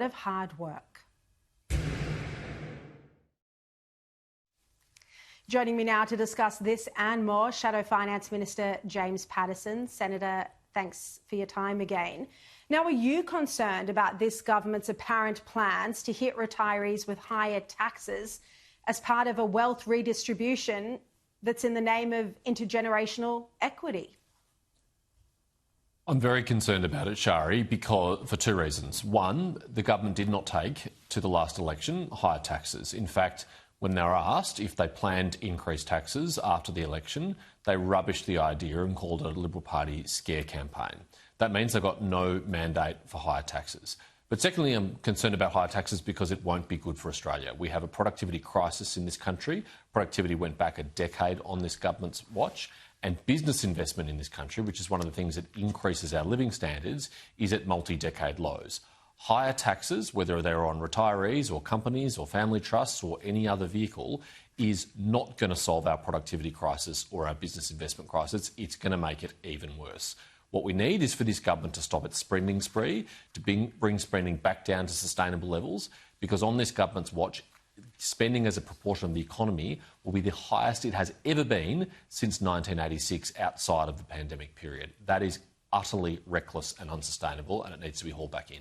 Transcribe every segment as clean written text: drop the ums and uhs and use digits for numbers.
of hard work. Joining me now to discuss this and more, Shadow Finance Minister James Paterson. Senator, thanks for your time again. Now, are you concerned about this government's apparent plans to hit retirees with higher taxes as part of a wealth redistribution that's in the name of intergenerational equity? I'm very concerned about it, Shari, for two reasons. One, the government did not take, to the last election, higher taxes. In fact, when they were asked if they planned to increase taxes after the election, they rubbished the idea and called it a Liberal Party scare campaign. That means they've got no mandate for higher taxes. But secondly, I'm concerned about higher taxes because it won't be good for Australia. We have a productivity crisis in this country. Productivity went back a decade on this government's watch. And business investment in this country, which is one of the things that increases our living standards, is at multi-decade lows. Higher taxes, whether they're on retirees or companies or family trusts or any other vehicle, is not going to solve our productivity crisis or our business investment crisis. It's going to make it even worse. What we need is for this government to stop its spending spree, to bring spending back down to sustainable levels, because on this government's watch, spending as a proportion of the economy will be the highest it has ever been since 1986 outside of the pandemic period. That is utterly reckless and unsustainable, and it needs to be hauled back in.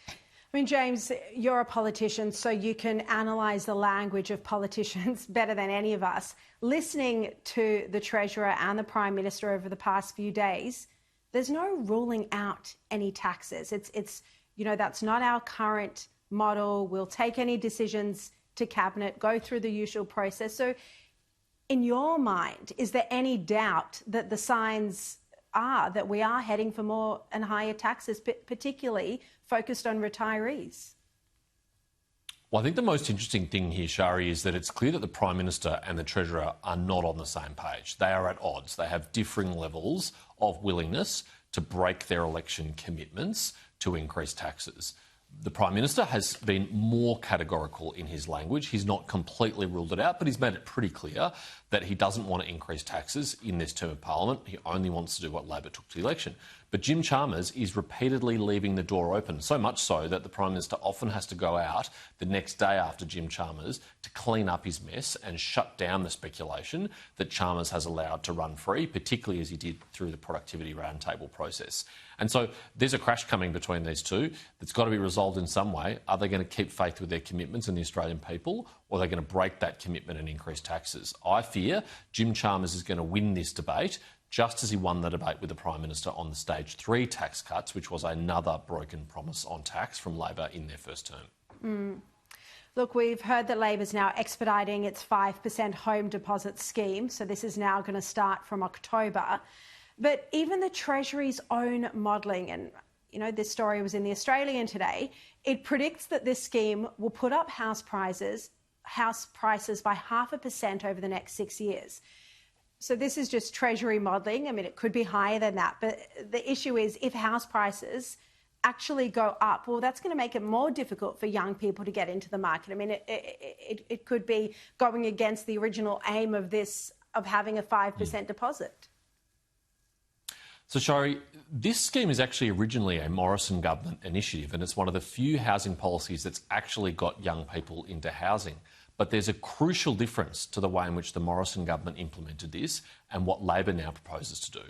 I mean, James, you're a politician, so you can analyse the language of politicians better than any of us. Listening to the Treasurer and the Prime Minister over the past few days, there's no ruling out any taxes. It's that's not our current model. We'll take any decisions to Cabinet, go through the usual process. So in your mind, is there any doubt that the signs are that we are heading for more and higher taxes, particularly focused on retirees? Well, I think the most interesting thing here, Shari, is that it's clear that the Prime Minister and the Treasurer are not on the same page. They are at odds. They have differing levels of willingness to break their election commitments to increase taxes. The Prime Minister has been more categorical in his language. He's not completely ruled it out, but he's made it pretty clear that he doesn't want to increase taxes in this term of Parliament. He only wants to do what Labor took to the election. But Jim Chalmers is repeatedly leaving the door open, so much so that the Prime Minister often has to go out the next day after Jim Chalmers to clean up his mess and shut down the speculation that Chalmers has allowed to run free, particularly as he did through the productivity roundtable process. And so there's a crash coming between these two that's got to be resolved in some way. Are they going to keep faith with their commitments and the Australian people, or are they going to break that commitment and increase taxes? I fear Jim Chalmers is going to win this debate, just as he won the debate with the Prime Minister on the Stage 3 tax cuts, which was another broken promise on tax from Labor in their first term. Look, we've heard that Labor's now expediting its 5% home deposit scheme, so this is now going to start from October. But even the Treasury's own modelling, and this story was in The Australian today, it predicts that this scheme will put up house prices by 0.5% over the next 6 years. So this is just Treasury modelling. I mean, it could be higher than that. But the issue is if house prices actually go up, well, that's going to make it more difficult for young people to get into the market. I mean, it could be going against the original aim of having a 5% deposit. So, Shari, this scheme is actually originally a Morrison government initiative, and it's one of the few housing policies that's actually got young people into housing. But there's a crucial difference to the way in which the Morrison government implemented this and what Labor now proposes to do.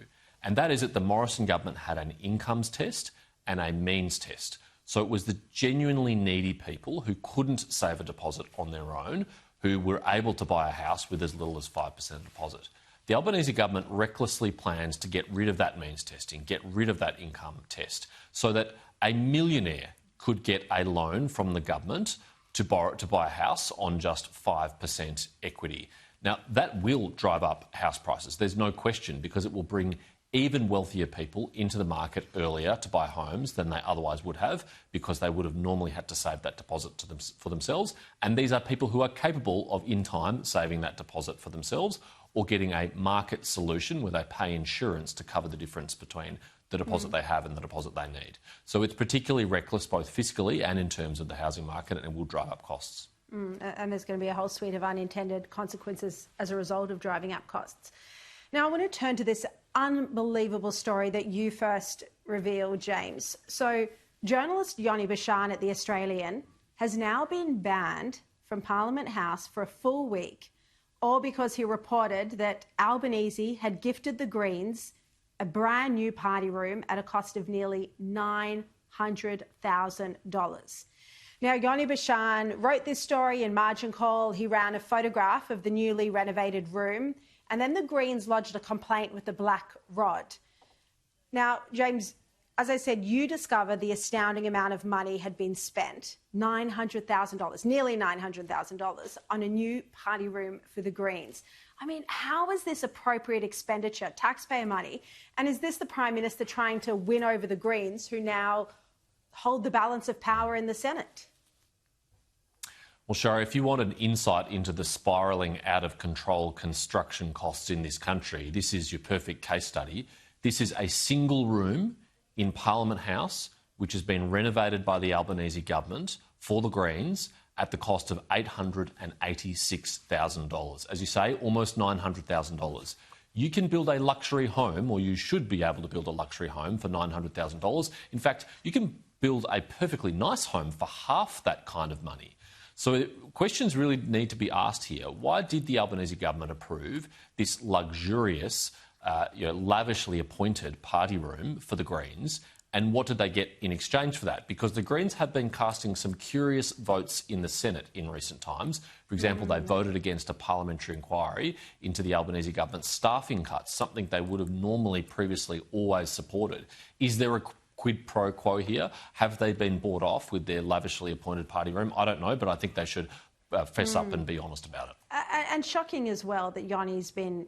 And that is that the Morrison government had an incomes test and a means test. So it was the genuinely needy people who couldn't save a deposit on their own who were able to buy a house with as little as 5% deposit. The Albanese government recklessly plans to get rid of that means testing, get rid of that income test, so that a millionaire could get a loan from the government to buy a house on just 5% equity. Now, that will drive up house prices. There's no question, because it will bring even wealthier people into the market earlier to buy homes than they otherwise would have, because they would have normally had to save that deposit for themselves. And these are people who are capable of, in time, saving that deposit for themselves or getting a market solution where they pay insurance to cover the difference between the deposit they have and the deposit they need. So it's particularly reckless both fiscally and in terms of the housing market, and it will drive up costs. And there's going to be a whole suite of unintended consequences as a result of driving up costs. Now, I want to turn to this unbelievable story that you first revealed, James. So Journalist Yoni Bashan at The Australian has now been banned from Parliament House for a full week, all because he reported that Albanese had gifted the Greens a brand new party room at a cost of nearly $900,000. Now, Yoni Bashan wrote this story in Margin Call. He ran a photograph of the newly renovated room, and then the Greens lodged a complaint with the Black Rod. Now, James, as I said, you discovered the astounding amount of money had been spent, $900,000, nearly $900,000, on a new party room for the Greens. I mean, how is this appropriate expenditure, taxpayer money? And is this the Prime Minister trying to win over the Greens, who now hold the balance of power in the Senate? Well, Shari, if you want an insight into the spiralling out of control construction costs in this country, this is your perfect case study. This is a single room in Parliament House, which has been renovated by the Albanese government for the Greens at the cost of $886,000. As you say, almost $900,000. You can build a luxury home, or you should be able to build a luxury home for $900,000. In fact, you can build a perfectly nice home for half that kind of money. So questions really need to be asked here. Why did the Albanese government approve this luxurious, lavishly appointed party room for the Greens? And what did they get in exchange for that? Because the Greens have been casting some curious votes in the Senate in recent times. For example, they voted against a parliamentary inquiry into the Albanese government's staffing cuts, something they would have normally previously always supported. Is there a quid pro quo here? Have they been bought off with their lavishly appointed party room? I don't know, but I think they should fess up and be honest about it. And shocking as well that Yoni's been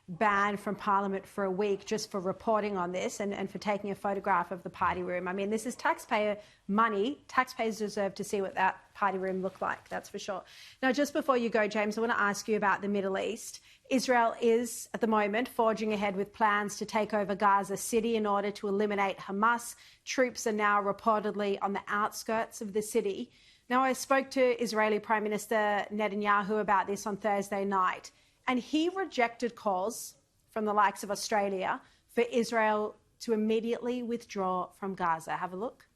banned from Parliament for a week just for reporting on this and for taking a photograph of the party room. I mean, this is taxpayer money. Taxpayers deserve to see what that party room looked like, that's for sure. Now, just before you go, James, I want to ask you about the Middle East. Israel is, at the moment, forging ahead with plans to take over Gaza City in order to eliminate Hamas. Troops are now reportedly on the outskirts of the city. Now, I spoke to Israeli Prime Minister Netanyahu about this on Thursday night, and he rejected calls from the likes of Australia for Israel to immediately withdraw from Gaza. Have a look.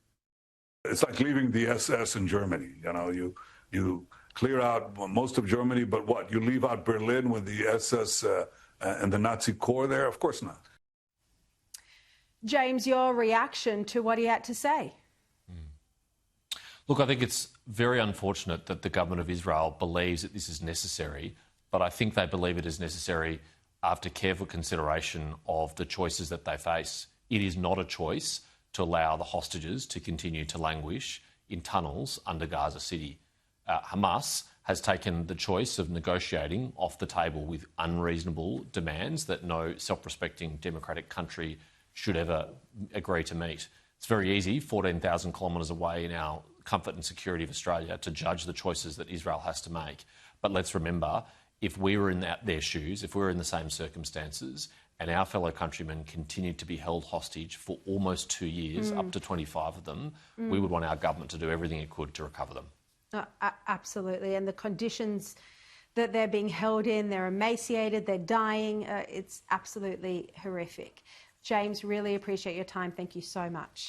It's like leaving the SS in Germany. You clear out most of Germany, but what? You leave out Berlin with the SS and the Nazi core there? Of course not. James, your reaction to what he had to say? Look, I think it's very unfortunate that the government of Israel believes that this is necessary, but I think they believe it is necessary after careful consideration of the choices that they face. It is not a choice to allow the hostages to continue to languish in tunnels under Gaza City. Hamas has taken the choice of negotiating off the table with unreasonable demands that no self-respecting democratic country should ever agree to meet. It's very easy, 14,000 kilometres away in our comfort and security of Australia, to judge the choices that Israel has to make. But let's remember, if we were in their shoes, if we were in the same circumstances, and our fellow countrymen continued to be held hostage for almost 2 years, up to 25 of them, we would want our government to do everything it could to recover them. Absolutely. And the conditions that they're being held in, they're emaciated, they're dying. It's absolutely horrific. James, really appreciate your time. Thank you so much.